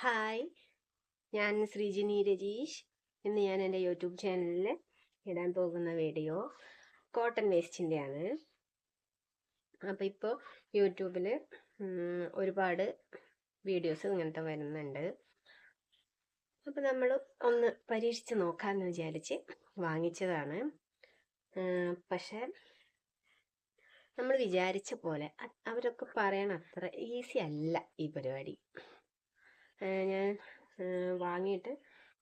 Hi, ഞാൻ ശ്രീജിനി രജീഷ്. ഇന്ന് ഞാൻ എൻ്റെ യൂട്യൂബ് ചാനലിൽ ഇടാൻ പോകുന്ന വീഡിയോ കോട്ടൺ വേസ്റ്റിൻ്റെയാണ്. അപ്പോൾ ഇപ്പോൾ യൂട്യൂബിൽ ഒരുപാട് വീഡിയോസ് ഇങ്ങനത്തെ വരുന്നുണ്ട്. അപ്പോൾ നമ്മൾ ഒന്ന് പരീക്ഷിച്ച് നോക്കാമെന്ന് വിചാരിച്ച് വാങ്ങിച്ചതാണ്. പക്ഷേ നമ്മൾ വിചാരിച്ച പോലെ അവരൊക്കെ പറയണ അത്ര ഈസി അല്ല ഈ പരിപാടി. ഞാൻ വാങ്ങിയിട്ട്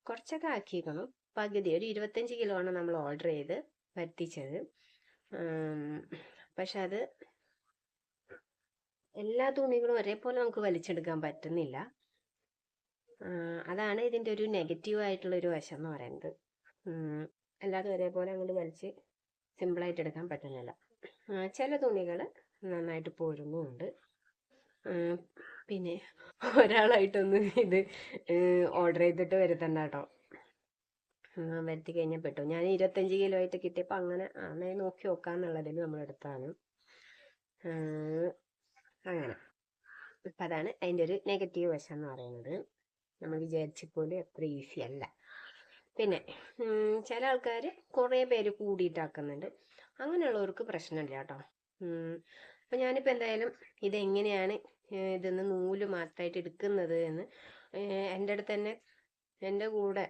കുറച്ചൊക്കെ ആക്കിയിരിക്കണം. പകുതി ഒരു 25 കിലോ ആണ് നമ്മൾ ഓർഡർ ചെയ്ത് വരുത്തിച്ചത്. പക്ഷെ അത് എല്ലാ തുണികളും ഒരേപോലെ നമുക്ക് വലിച്ചെടുക്കാൻ പറ്റുന്നില്ല. അതാണ് ഇതിൻ്റെ ഒരു നെഗറ്റീവ് ആയിട്ടുള്ളൊരു വശം എന്ന് പറയുന്നത്. എല്ലാതും ഒരേപോലെ അങ്ങോട്ട് വലിച്ച് സിമ്പിളായിട്ട് എടുക്കാൻ പറ്റുന്നില്ല. ചില തുണികൾ നന്നായിട്ട് പോരുന്നുമുണ്ട്. പിന്നെ ഒരാളായിട്ടൊന്നും ഇത് ഓർഡർ ചെയ്തിട്ട് വരുത്തണ്ട കേട്ടോ. വരുത്തി കഴിഞ്ഞാൽ പെട്ടു. ഞാൻ 25 കിലോ ആയിട്ട് കിട്ടിയപ്പോൾ അങ്ങനെ നോക്കി നോക്കാന്നുള്ളതിൽ നമ്മളെടുത്താണ്. അങ്ങനെ അപ്പം അതാണ് അതിൻ്റെ ഒരു നെഗറ്റീവ് വശം എന്ന് പറയുന്നത്. നമ്മൾ വിചാരിച്ചപ്പോലെ അത്ര ഈസി അല്ല. പിന്നെ ചില ആൾക്കാർ കുറേ പേര് കൂടിയിട്ടാക്കുന്നുണ്ട്. അങ്ങനെയുള്ളവർക്ക് പ്രശ്നമില്ല കേട്ടോ. അപ്പം ഞാനിപ്പോൾ എന്തായാലും ഇതെങ്ങനെയാണ് ഇതിന്ന് നൂല് മാത്രമായിട്ട് എടുക്കുന്നത് എന്ന് എൻ്റെ അടുത്ത് തന്നെ എൻ്റെ കൂടെ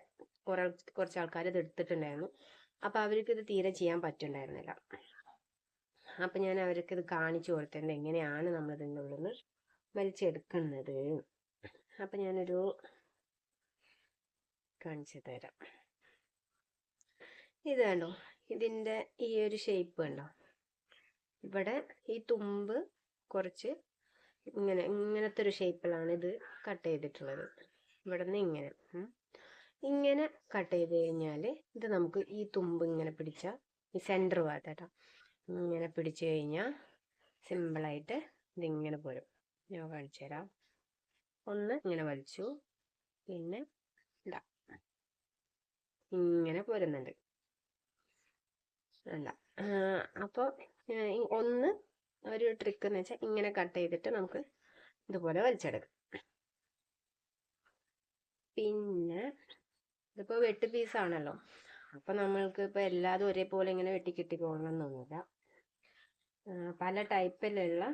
കുറച്ച് ആൾക്കാർ ഇത് എടുത്തിട്ടുണ്ടായിരുന്നു. അപ്പോൾ അവർക്ക് ഇത് തീരെ ചെയ്യാൻ പറ്റുന്നുണ്ടായിരുന്നില്ല. അപ്പം ഞാൻ അവർക്ക് ഇത് കാണിച്ചു കൊടുത്തിട്ടുണ്ട് എങ്ങനെയാണ് നമ്മളിതിൻ്റെ ഉള്ളിൽ നിന്ന് വലിച്ചെടുക്കുന്നത്. അപ്പം ഞാനൊരു കാണിച്ചു തരാം. ഇത് കണ്ടോ, ഇതിൻ്റെ ഈ ഒരു ഷേപ്പ് കണ്ടോ, ഇവിടെ ഈ തുമ്പ് കുറച്ച് ഇങ്ങനത്തെ ഒരു ഷേപ്പിലാണ് ഇത് കട്ട് ചെയ്തിട്ടുള്ളത്. ഇവിടെ നിന്ന് ഇങ്ങനെ കട്ട് ചെയ്ത് കഴിഞ്ഞാൽ ഇത് നമുക്ക് ഈ തുമ്പ് ഇങ്ങനെ പിടിച്ചാൽ ഈ സെൻറ്റർ ഭാഗത്താട്ടോ ഇങ്ങനെ പിടിച്ചു കഴിഞ്ഞാൽ സിമ്പിളായിട്ട് ഇതിങ്ങനെ പോരും. ഞാൻ കാണിച്ചു തരാം. ഒന്ന് ഇങ്ങനെ വലിച്ചു, പിന്നെ ഇതാ ഇങ്ങനെ പോരുന്നുണ്ട്. അല്ല അപ്പോൾ ഒന്ന് ഒരു ട്രിക്ക് എന്ന് വെച്ചാൽ ഇങ്ങനെ കട്ട് ചെയ്തിട്ട് നമുക്ക് ഇതുപോലെ വലിച്ചെടുക്കാം. പിന്നെ ഇതിപ്പോൾ വെട്ട് പീസാണല്ലോ, അപ്പം നമ്മൾക്ക് ഇപ്പോൾ എല്ലാതും ഒരേപോലെ ഇങ്ങനെ വെട്ടി കിട്ടിക്കോളണമെന്നൊന്നുമില്ല. പല ടൈപ്പിലുള്ള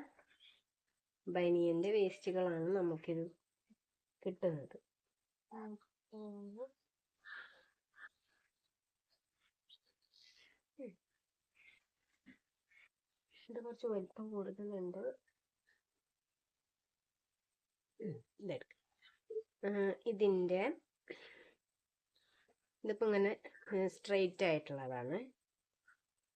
ബനിയൻ്റെ വേസ്റ്റുകളാണ് നമുക്കിത് കിട്ടുന്നത്. ഇത് കുറച്ച് വലിപ്പം കൂടുതലുണ്ട്. ഇതിപ്പോൾ ഇങ്ങനെ സ്ട്രെയിറ്റ് ആയിട്ടുള്ളതാണ്.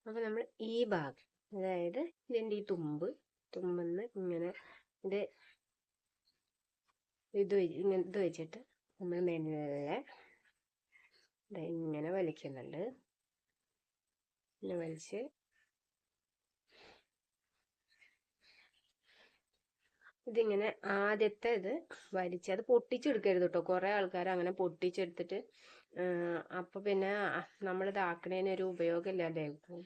അപ്പോൾ നമ്മൾ ഈ ഭാഗം, അതായത് ഇതിൻ്റെ ഈ തുമ്പെന്ന് ഇങ്ങനെ ഇത് വെച്ചിട്ട് നമ്മൾ മെല്ലെ ഇങ്ങനെ വലിക്കുന്നുണ്ട്. ഇങ്ങനെ വലിച്ച് ഇതിങ്ങനെ ആദ്യത്തെ ഇത് വലിച്ച് അത് പൊട്ടിച്ചെടുക്കരുത് കേട്ടോ. കുറേ ആൾക്കാർ അങ്ങനെ പൊട്ടിച്ചെടുത്തിട്ട് അപ്പോൾ പിന്നെ നമ്മളിത് ആക്കണേനൊരു ഉപയോഗമില്ലാതെ ആയിരിക്കും.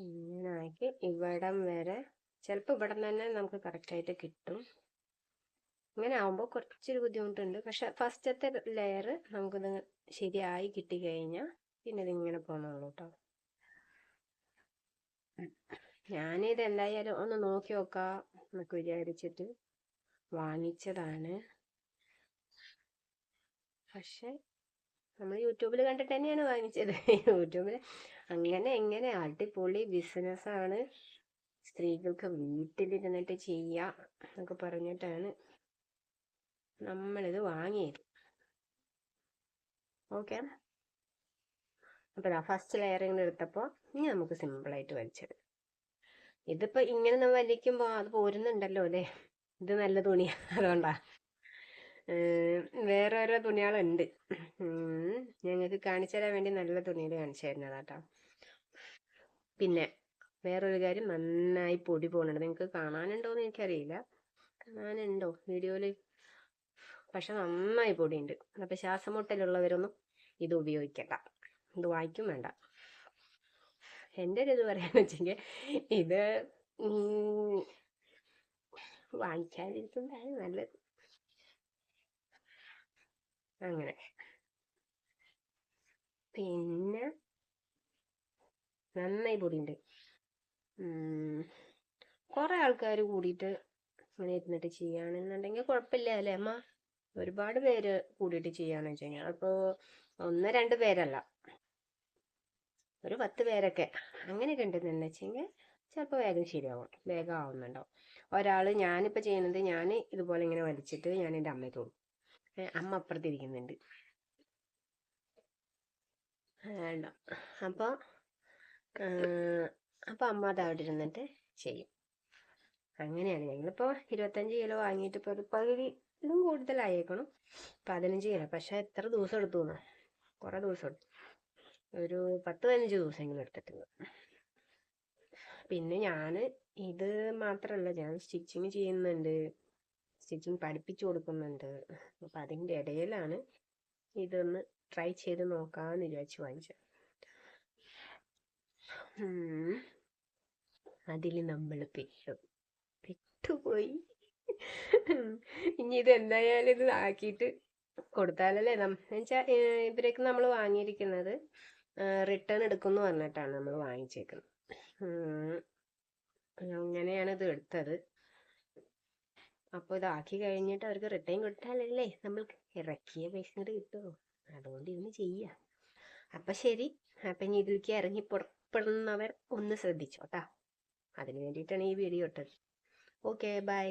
ഇങ്ങനെ ആക്കി ഇവിടം വരെ, ചിലപ്പോൾ ഇവിടം തന്നെ നമുക്ക് കറക്റ്റായിട്ട് കിട്ടും. ഇങ്ങനെ ആകുമ്പോൾ കുറച്ചൊരു ബുദ്ധിമുട്ടുണ്ട്. പക്ഷെ ഫസ്റ്റത്തെ ലെയർ നമുക്കിത് ശരിയായി കിട്ടിക്കഴിഞ്ഞാൽ പിന്നെ ഇതിങ്ങനെ പോകണുള്ളൂ കേട്ടോ. ഞാനിത് എന്തായാലും ഒന്ന് നോക്കി നോക്കാം എന്നൊക്കെ വിചാരിച്ചിട്ട് വാങ്ങിച്ചതാണ്. പക്ഷെ നമ്മൾ യൂട്യൂബിൽ കണ്ടിട്ട് തന്നെയാണ് വാങ്ങിച്ചത്. യൂട്യൂബിൽ എങ്ങനെ അടിപൊളി ബിസിനസ്സാണ്, സ്ത്രീകൾക്ക് വീട്ടിലിരുന്നിട്ട് ചെയ്യാം എന്നൊക്കെ പറഞ്ഞിട്ടാണ് നമ്മളിത് വാങ്ങിയത്. ഓക്കെ, അപ്പോൾ ഫസ്റ്റ് ലെയറിങ് എടുത്തപ്പോൾ ഇനി നമുക്ക് സിമ്പിളായിട്ട് വലിച്ചെടുക്കാം. ഇതിപ്പോൾ ഇങ്ങനെ വലിക്കുമ്പോൾ അത് പോരുന്നുണ്ടല്ലോ അല്ലേ. ഇത് നല്ല തുണിയാണ്, അതുകൊണ്ടാണ്. വേറെ ഓരോ തുണികളുണ്ട്, ഞങ്ങൾക്ക് കാണിച്ചു തരാൻ വേണ്ടി നല്ല തുണികൾ കാണിച്ചു തരുന്നതാട്ടോ. പിന്നെ വേറൊരു കാര്യം, നന്നായി പൊടി പോകുന്നുണ്ട്. നിങ്ങൾക്ക് കാണാനുണ്ടോയെന്ന് എനിക്കറിയില്ല. കാണാനുണ്ടോ വീഡിയോയിൽ? പക്ഷെ നന്നായി പൊടിയുണ്ട്. അപ്പോൾ ശ്വാസം മുട്ടലുള്ളവരൊന്നും ഇത് ഉപയോഗിക്കണ്ട, ഇത് വായിക്കും വേണ്ട. എൻ്റെ ഒരു ഇത് പറയാന്ന് വെച്ചെങ്കിൽ ഇത് വാങ്ങിക്കാതിരിക്കുന്നതാണ് നല്ലത്. അങ്ങനെ പിന്നെ നന്നായി പൊടിയുണ്ട്. കുറെ ആൾക്കാർ കൂടിയിട്ട് ഇങ്ങനെ ഇരുന്നിട്ട് ചെയ്യുകയാണെന്നുണ്ടെങ്കിൽ കുഴപ്പമില്ല അല്ലേ അമ്മ? ഒരുപാട് പേര് കൂടിയിട്ട് ചെയ്യാന്ന് വെച്ച് കഴിഞ്ഞാൽ അപ്പോൾ 1-2 പേരല്ല, ഒരു 10 പേരൊക്കെ അങ്ങനെയൊക്കെ ഉണ്ടെന്ന് വെച്ചെങ്കിൽ ചിലപ്പോൾ വേഗം ശരിയാവും, വേഗം ആവുന്നുണ്ടാവും. ഒരാൾ ഞാനിപ്പോൾ ചെയ്യുന്നത്, ഞാൻ ഇതുപോലെ ഇങ്ങനെ വലിച്ചിട്ട് ഞാൻ എൻ്റെ അമ്മയ്ക്ക് കൊടുക്കും. അമ്മ അപ്പുറത്തിരിക്കുന്നുണ്ട്. വേണ്ട. അപ്പോൾ അപ്പോൾ അമ്മ അത് അവിടെ ഇരുന്നിട്ട് ചെയ്യും. അങ്ങനെയാണ്. ഞങ്ങളിപ്പോൾ 25 കിലോ വാങ്ങിയിട്ട് ഇപ്പോൾ ഒരു പകുതിയിലും കൂടുതലായേക്കണം, 15 കിലോ. പക്ഷെ എത്ര ദിവസം എടുത്തു എന്നോ? കുറേ ദിവസം എടുത്തു, ഒരു 10-15 ദിവസമെങ്കിലും എടുത്തിട്ടുണ്ട്. പിന്നെ ഞാൻ ഇത് മാത്രമല്ല, ഞാൻ സ്റ്റിച്ചിങ് ചെയ്യുന്നുണ്ട്, സ്റ്റിച്ചിങ് പഠിപ്പിച്ചു കൊടുക്കുന്നുണ്ട്. അപ്പം അതിൻ്റെ ഇടയിലാണ് ഇതൊന്ന് ട്രൈ ചെയ്ത് നോക്കാമെന്ന് വിചാരിച്ച് വാങ്ങിച്ചത്. അതിൽ നമ്മൾ പെട്ടുപോയി. ഇനി ഇത് എന്തായാലും ഇത് ആക്കിയിട്ട് കൊടുത്താലല്ലേ എന്നുവെച്ചാൽ ഇവരൊക്കെ നമ്മൾ വാങ്ങിയിരിക്കുന്നത് റിട്ടേൺ എടുക്കുമെന്ന് പറഞ്ഞിട്ടാണ് നമ്മൾ വാങ്ങിച്ചേക്കുന്നത്. അങ്ങനെയാണ് ഇത് എടുത്തത്. അപ്പോൾ ഇതാക്കി കഴിഞ്ഞിട്ട് അവർക്ക് റിട്ടേൺ കൊടുത്താലല്ലേ നമ്മൾക്ക് ഇറക്കിയ പൈസ ഇങ്ങോട്ട് കിട്ടുമോ? അതുകൊണ്ട് ഇതിന് ചെയ്യാം. അപ്പം ശരി. അപ്പം ഇനി ഇതിലേക്ക് ഇറങ്ങി പുറപ്പെടുന്നവർ ഒന്ന് ശ്രദ്ധിച്ചോട്ടാ. അതിന് വേണ്ടിയിട്ടാണ് ഈ വീഡിയോ ഇട്ടത്. Okay, by.